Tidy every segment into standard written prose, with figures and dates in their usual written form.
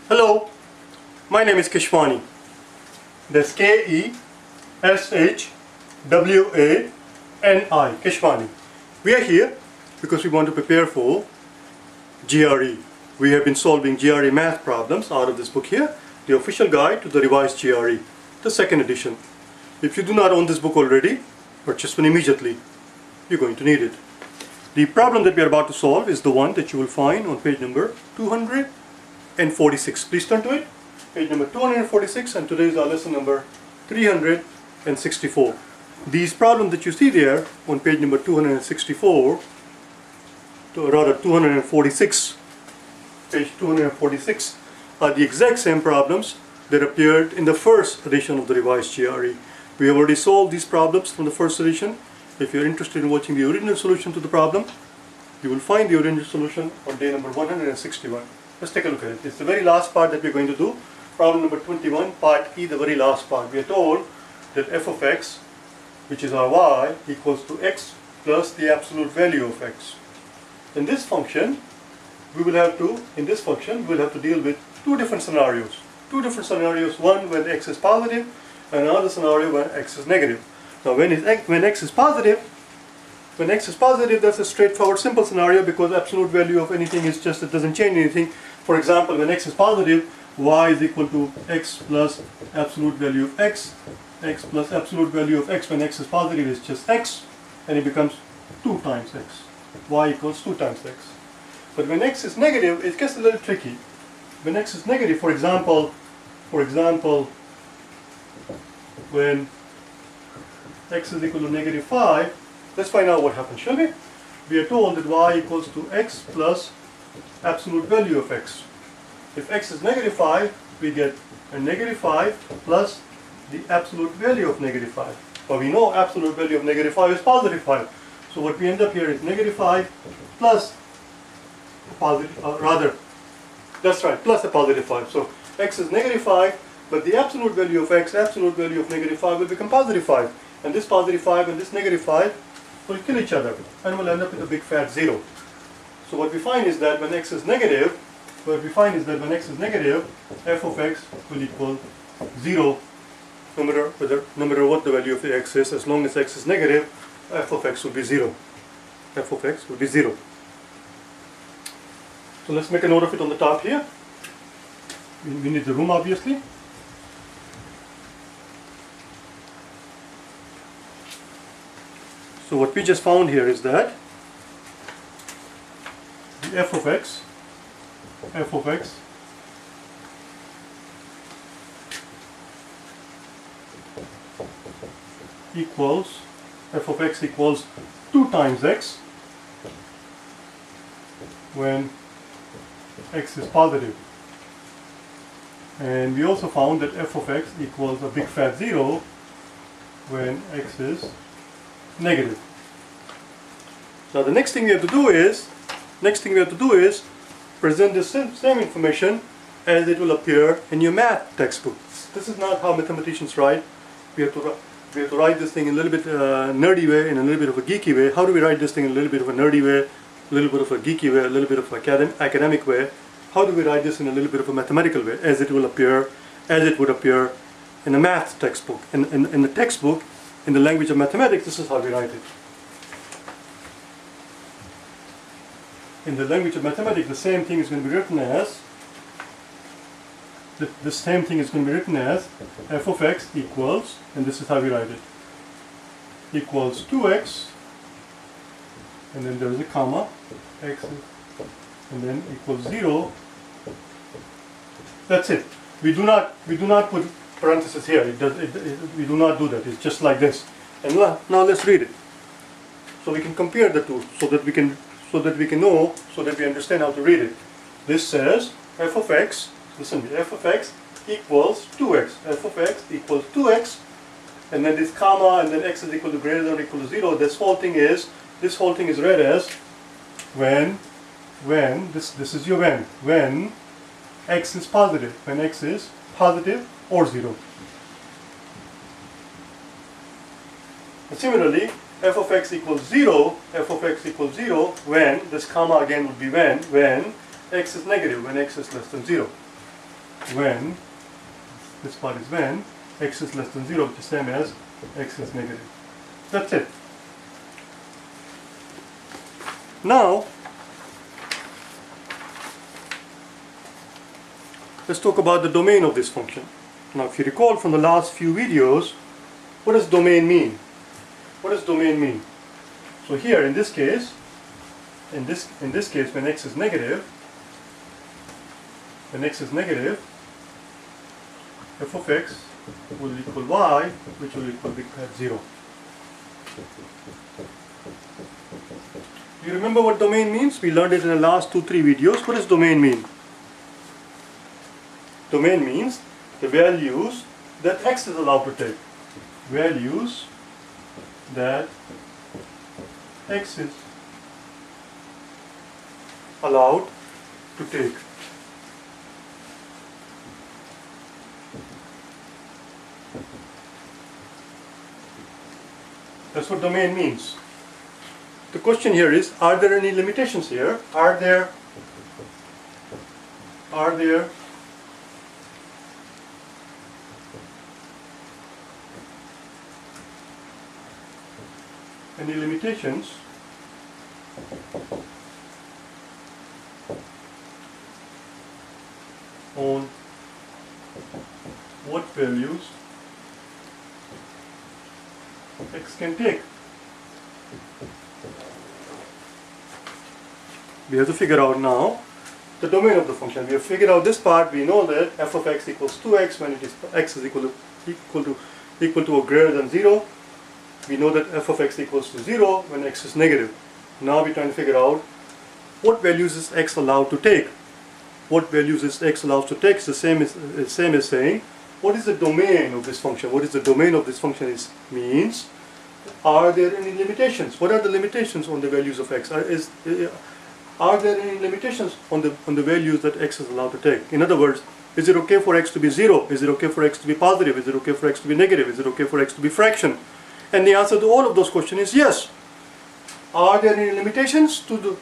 Hello, my name is Keshwani. That's Keshwani, Keshwani. We are here because we want to prepare for GRE. We have been solving GRE math problems out of this book here, the official guide to the revised GRE, the second edition. If you do not own this book already, purchase one immediately. You're going to need it. The problem that we are about to solve is the one that you will find on page number 246. Please turn to it. Page number 246, and today is our lesson number 364. These problems that you see there on page number 264, rather 246, page 246, are the exact same problems that appeared in the first edition of the revised GRE. We have already solved these problems from the first edition. If you're interested in watching the original solution to the problem, you will find the original solution on day number 161. Let's take a look at it. It's the very last part that we're going to do. Problem number 21, part E, the very last part. We are told that f of x, which is our y, equals to x plus the absolute value of x. In this function, we will have to deal with two different scenarios. One when x is positive, and another scenario when x is negative. Now when x is positive, that's a straightforward, simple scenario, because absolute value of anything is just, it doesn't change anything. For example, when x is positive, y is equal to x plus absolute value of x. X plus absolute value of x when x is positive is just x, and it becomes 2 times x. Y equals 2 times x. But when x is negative, it gets a little tricky. When x is negative, for example, when x is equal to negative 5, let's find out what happens, shall we? We are told that y equals to x plus absolute value of x. If x is negative 5, we get a negative 5 plus the absolute value of negative 5. But we know absolute value of negative 5 is positive 5. So what we end up here is negative 5 plus positive, plus a positive 5. So x is negative 5, but the absolute value of x, absolute value of negative 5 will become positive 5. And this positive 5 and this negative 5 will kill each other, and we'll end up with a big fat 0. So what we find is that when x is negative, f of x will equal 0, no matter what the value of the x is. As long as x is negative, f of x will be 0. F of x will be 0. So let's make a note of it on the top here. We need the room, obviously. So what we just found here is that the f of x equals 2 times x when x is positive. And we also found that f of x equals a big fat 0 when x is negative. Now the next thing we have to do is present the same information as it will appear in your math textbook. This is not how mathematicians write. We have to write this thing in a little bit nerdy way, in a little bit of a geeky way. How do we write this thing in a little bit of a nerdy way, a little bit of a geeky way, a little bit of academic way? How do we write this in a little bit of a mathematical way, as it would appear in a math textbook? In the textbook, in the language of mathematics, this is how we write it. In the language of mathematics, the same thing is going to be written as f of x equals, and this is how we write it, equals 2x, and then there is a comma, x, and then equals 0. That's it. We do not put parentheses here. We do not do that. It's just like this. And now let's read it, so we can compare the two, so that we understand how to read it. This says f of x. Listen, f of x equals 2x. F of x equals 2x, and then this comma, and then x is equal to greater than or equal to 0. This whole thing is read as when this is your when x is positive. When x is positive or 0. And similarly, f of x equals 0, when, this comma again would be when x is negative, when x is less than 0. when, this part is when x is less than 0, which is same as x is negative. That's it. Now, let's talk about the domain of this function. Now, if you recall from the last few videos, what does domain mean? What does domain mean? So here, in this case, when x is negative, f of x will equal y, which will equal big cat 0. You remember what domain means? We learned it in the last 2-3 videos. What does domain mean? Domain means the values that x is allowed to take. Values that x is allowed to take. That's what domain means. The question here is, are there any limitations here? Are there any limitations on what values x can take? We have to figure out now the domain of the function. We have figured out this part. We know that f of x equals 2x when it is x is equal to or greater than 0. We know that f of x equals to 0 when x is negative. Now we're trying to figure out what values is x allowed to take. What values is x allowed to take is the same as saying, what is the domain of this function? What is the domain of this function means, are there any limitations? What are the limitations on the values of x? Are there any limitations on the values that x is allowed to take? In other words, is it okay for x to be 0? Is it okay for x to be positive? Is it okay for x to be negative? Is it okay for x to be fraction? And the answer to all of those questions is yes. Are there any limitations to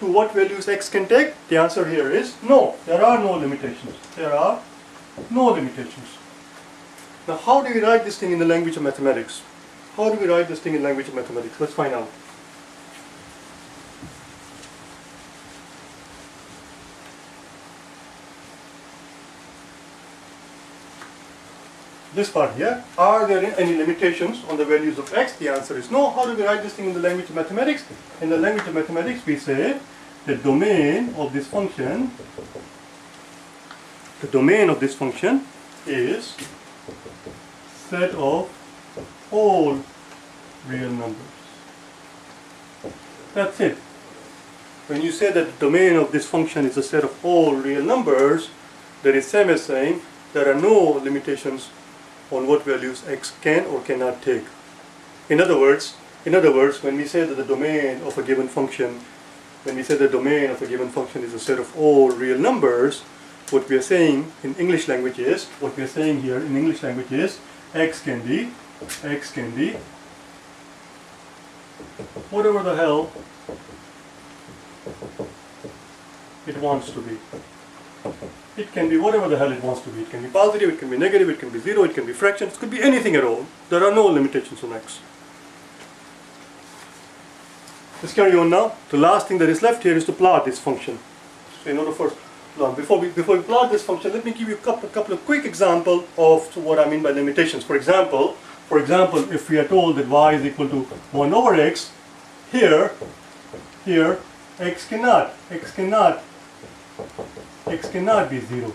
what values x can take? The answer here is no. There are no limitations. There are no limitations. Now, how do we write this thing in the language of mathematics? How do we write this thing in language of mathematics? Let's find out. This part here, are there any limitations on the values of x? The answer is no. How do we write this thing in the language of mathematics? In the language of mathematics, we say the domain of this function, is set of all real numbers. That's it. When you say that the domain of this function is a set of all real numbers, that is same as saying there are no limitations on what values x can or cannot take. In other words, when we say that the domain of a given function, is a set of all real numbers, what we are saying in English language is, x can be whatever the hell it wants to be. It can be whatever the hell it wants to be. It can be positive, it can be negative, it can be 0, it can be fractions, it could be anything at all. There are no limitations on x. Let's carry on now. The last thing that is left here is to plot this function. So in order for before we plot this function, let me give you a couple of quick examples of what I mean by limitations. For example, if we are told that y is equal to 1 over x, here x cannot be 0.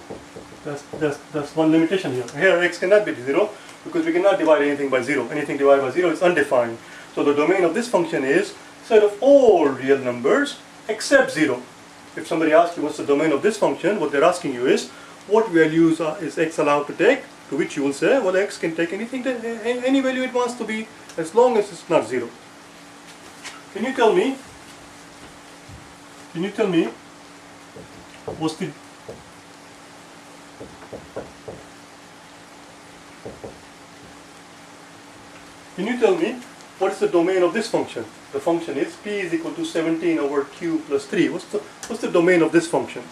That's one limitation here. Here x cannot be 0 because we cannot divide anything by 0. Anything divided by 0 is undefined. So the domain of this function is set of all real numbers except 0. If somebody asks you what's the domain of this function, what they're asking you is what values is x allowed to take, to which you will say, well, x can take anything, any value it wants to be, as long as it's not 0. Can you tell me what's the what is the domain of this function? The function is p is equal to 17 over q plus 3. What's the domain of this function?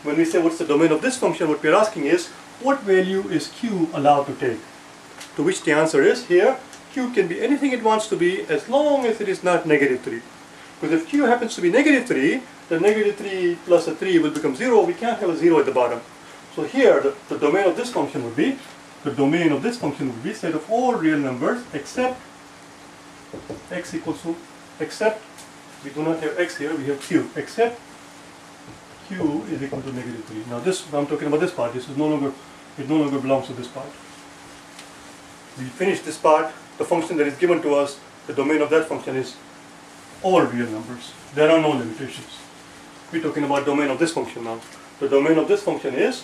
When we say what's the domain of this function, what we're asking is what value is q allowed to take? To which the answer is here, q can be anything it wants to be as long as it is not negative 3. Because if q happens to be negative 3, the negative 3 plus a 3 will become 0. We can't have a 0 at the bottom. So here, the domain of this function would be, set of all real numbers except x equals to, except, we do not have x here, we have q, except q is equal to negative 3. Now this, I'm talking about this part, this is no longer, it no longer belongs to this part. We finish this part, the function that is given to us, the domain of that function is all real numbers. There are no limitations. We're talking about domain of this function now. The domain of this function is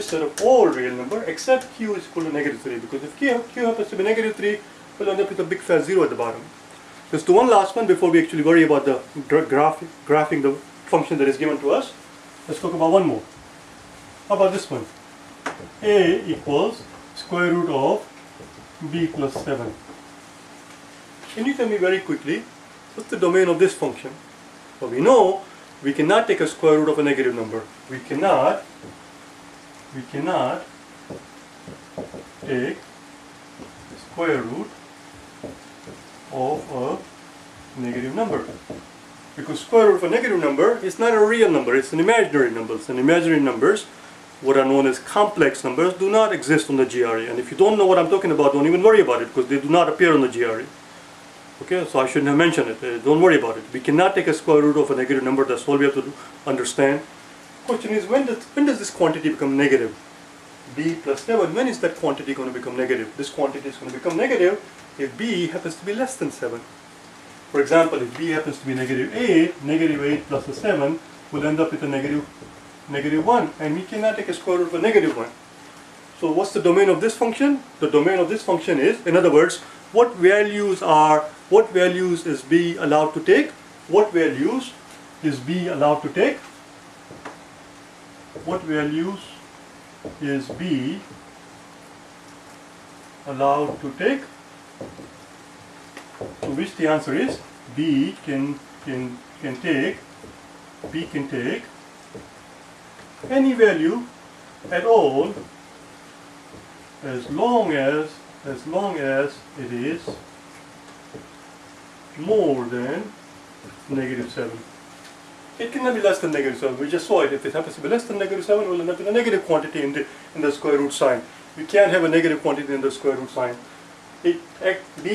set of all real number except q is equal to negative 3, because if q happens to be negative 3, we'll end up with a big fat 0 at the bottom. Let's do one last one before we actually worry about the graphing the function that is given to us. Let's talk about one more. How about this one? A equals square root of b plus 7. Can you tell me very quickly what's the domain of this function? Well, we know we cannot take a square root of a negative number. We cannot take square root of a negative number, because square root of a negative number is not a real number, it's an imaginary number. And imaginary numbers, what are known as complex numbers, do not exist on the GRE. And if you don't know what I'm talking about, don't even worry about it, because they do not appear on the GRE. Okay, so I shouldn't have mentioned it. Don't worry about it. We cannot take a square root of a negative number. That's all we have to understand. Question is, when does this quantity become negative? B plus 7, when is that quantity going to become negative? This quantity is going to become negative if b happens to be less than 7. For example, if b happens to be negative 8 plus a 7 will end up with a negative 1, and we cannot take a square root of a negative 1. So what's the domain of this function? The domain of this function is, in other words, what values is b allowed to take? What values is b allowed to take? What values is b allowed to take? To which the answer is b can take any value at all as long as it is more than negative 7. It cannot be less than negative 7. We just saw it. If it happens to be less than negative 7, we'll end up with a negative quantity in the square root sign. We can't have a negative quantity in the square root sign. B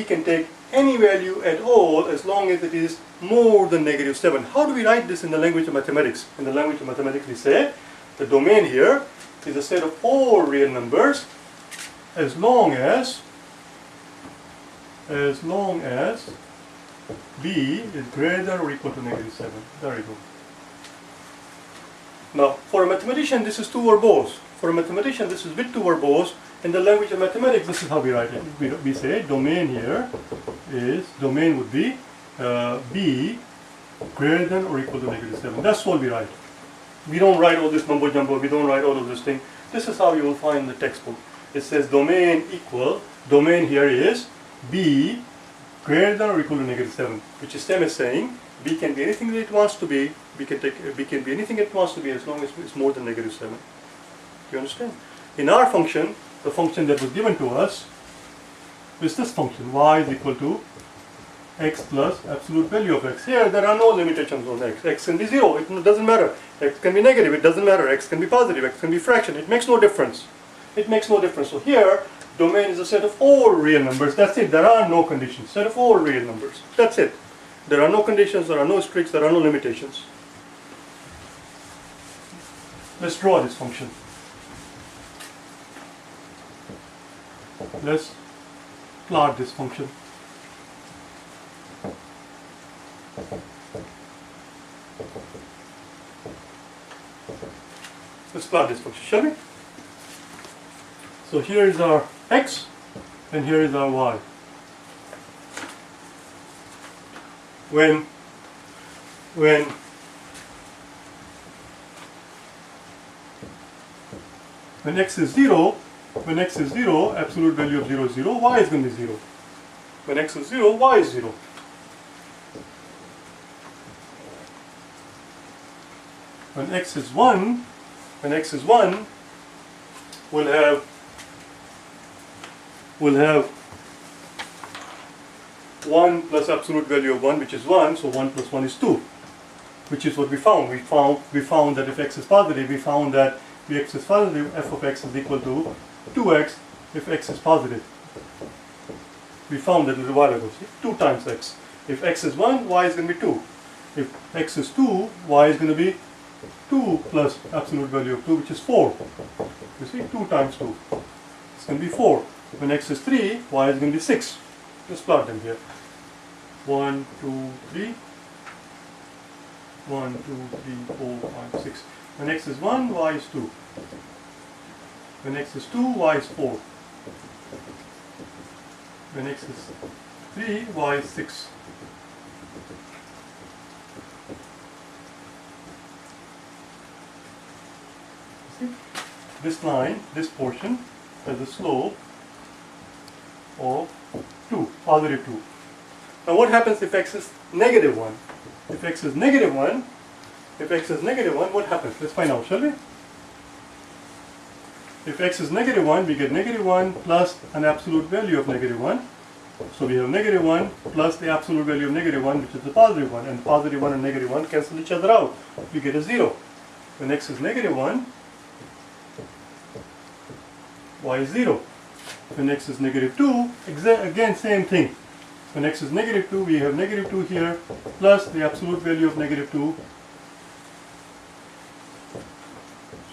can take any value at all as long as it is more than negative 7. How do we write this in the language of mathematics? In the language of mathematics, we say the domain here is a set of all real numbers as long as b is greater than or equal to negative 7. There you go. Now, for a mathematician, this is too verbose. For a mathematician, this is a bit too verbose. In the language of mathematics, this is how we write it. We say domain here is, domain would be b greater than or equal to negative 7. That's all we write. We don't write all this mumbo jumbo, we don't write all of this thing. This is how you will find in the textbook. It says domain here is b greater than or equal to negative 7, which is same as saying b can be anything that it wants to be. B can be anything it wants to be as long as it's more than negative 7. Do you understand? In our function, the function that was given to us is this function, y is equal to x plus absolute value of x. Here there are no limitations on x. X can be 0, it doesn't matter. X can be negative, it doesn't matter. X can be positive, x can be fraction, it makes no difference. It makes no difference. So here, domain is a set of all real numbers. That's it. There are no conditions. Set of all real numbers. That's it. There are no conditions, there are no streaks, there are no limitations. Let's draw this function. Let's plot this function. Let's plot this function, shall we? So here is our x and here is our y. When x is 0, absolute value of 0 is 0, y is going to be 0. When x is 0, y is 0. When x is 1, will have 1 plus absolute value of 1, which is 1, so 1 plus 1 is 2, which is what we found. We found that if x is positive, we found that if x is positive, f of x is equal to 2x if x is positive. We found that a little while ago. See? 2 times x. If x is 1, y is going to be 2. If x is 2, y is going to be 2 plus absolute value of 2, which is 4. You see, 2 times 2. It's going to be 4. When x is 3, y is going to be 6. Just plot them here. 1, 2, 3. 1, 2, 3, 4, 5, 6. When x is 1, y is 2. When x is 2, y is 4. When x is 3, y is 6. See? This line, this portion, has a slope of 2, positive 2. Now what happens if x is negative 1? If x is negative 1, what happens? Let's find out, shall we? If x is negative 1, we get negative 1 plus an absolute value of negative 1. So we have negative 1 plus the absolute value of negative 1, which is the positive 1. And positive 1 and negative 1 cancel each other out. We get a 0. When x is negative 1, y is 0. When x is negative 2, again same thing. When x is negative 2, we have negative 2 here plus the absolute value of negative 2.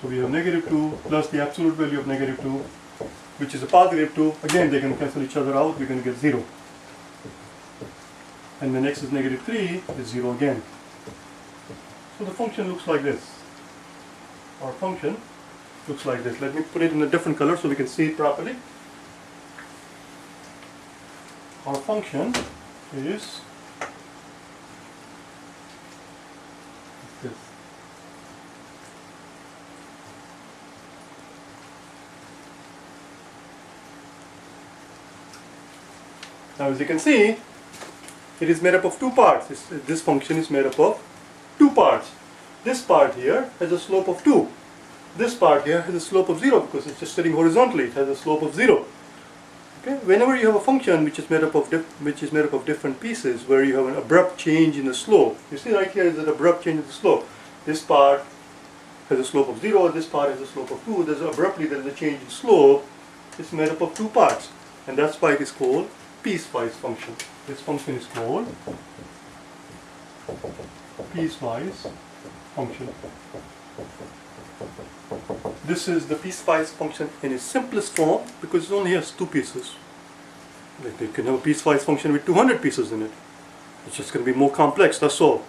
So we have negative 2 plus the absolute value of negative 2, which is a positive 2. Again, they can cancel each other out. We're going to get 0. And when x is negative 3, it's 0 again. So the function looks like this. Our function looks like this. Let me put it in a different color so we can see it properly. Our function is this. Now as you can see, it is made up of 2 parts. This function is made up of 2 parts. This part here has a slope of 2. This part here has a slope of 0 because it's just sitting horizontally. It has a slope of 0. Okay? Whenever you have a function which is made up of different pieces, where you have an abrupt change in the slope, you see right here is an abrupt change in the slope. This part has a slope of 0. This part has a slope of 2. There is a change in slope. It's made up of 2 parts, and that's why it is called piecewise function. This function is called piecewise function. This is the piecewise function in its simplest form because it only has 2 pieces. Like you can have a piecewise function with 200 pieces in it. It's just going to be more complex, that's all.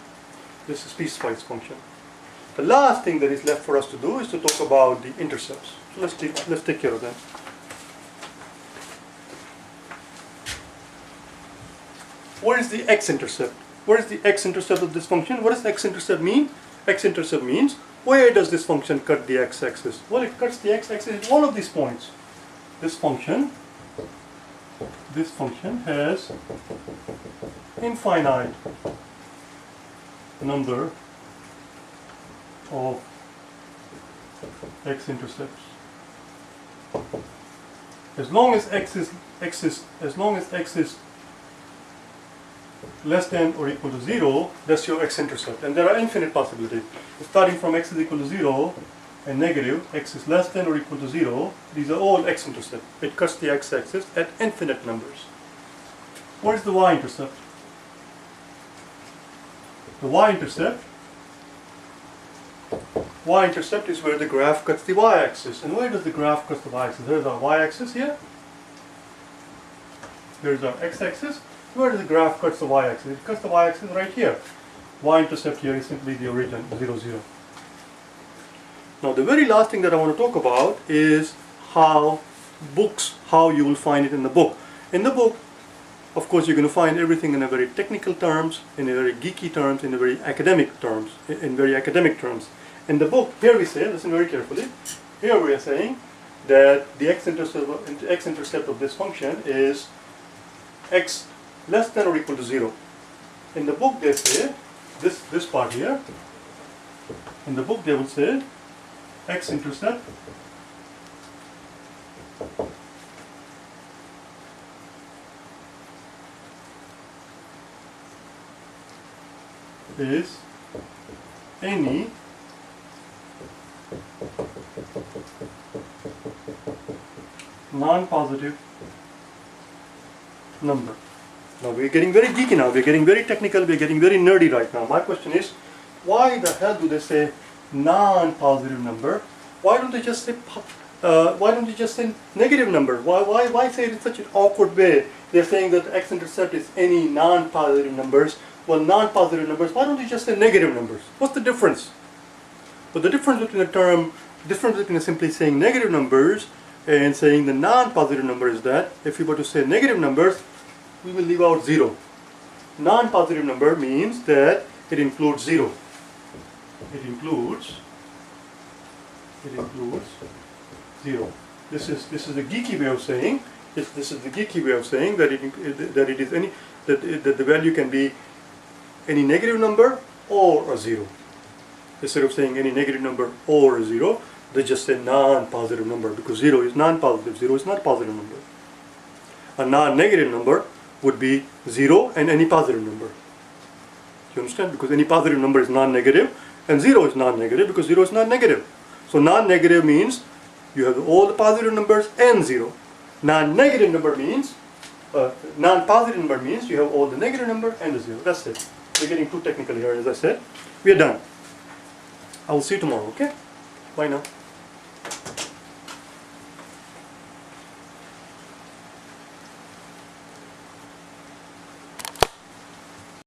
This is piecewise function. The last thing that is left for us to do is to talk about the intercepts. So let's take care of that. What is the x-intercept? What is the x-intercept of this function? What does x-intercept mean? X-intercept means, where does this function cut the x-axis? Well, it cuts the x-axis at one of these points. This function has infinite number of x-intercepts. As long as x is less than or equal to 0, that's your x-intercept. And there are infinite possibilities. Starting from x is equal to 0 and negative, x is less than or equal to 0, these are all x-intercept. It cuts the x-axis at infinite numbers. What is the y-intercept? The y-intercept is where the graph cuts the y-axis. And where does the graph cut the y-axis? There's our y-axis here. There's our x-axis. Where does the graph cuts the y-axis? It cuts the y-axis right here. Y-intercept here is simply the origin, 0, 0. Now the very last thing that I want to talk about is how you will find it in the book. In the book, of course, you're going to find everything in a very technical terms, in a very geeky terms, in a very academic terms, In the book, here we say, listen very carefully, here we are saying that the x-intercept of this function is x less than or equal to 0. In the book they say, this part here, in the book they will say x-intercept is any non-positive number. Now we're getting very geeky now, we're getting very technical, we're getting very nerdy right now. My question is, why the hell do they say non-positive number? Why don't they just say negative number? Why say it in such an awkward way? They're saying that the x-intercept is any non-positive numbers. Well, non-positive numbers, why don't you just say negative numbers? What's the difference? But the difference between simply saying negative numbers and saying the non-positive number is that if you were to say negative numbers, we will leave out 0. Non-positive number means that it includes 0. It includes 0. This is the geeky way of saying. This is the geeky way of saying that that the value can be any negative number or a 0. Instead of saying any negative number or a 0, they just say non-positive number, because 0 is non-positive, 0 is not a positive number. A non-negative number would be 0 and any positive number. You understand? Because any positive number is non-negative and 0 is non-negative because 0 is not negative. So non-negative means you have all the positive numbers and 0. Non-negative number means, non-positive number means you have all the negative number and the 0. That's it. We're getting too technical here, as I said. We are done. I will see you tomorrow, okay? Bye now.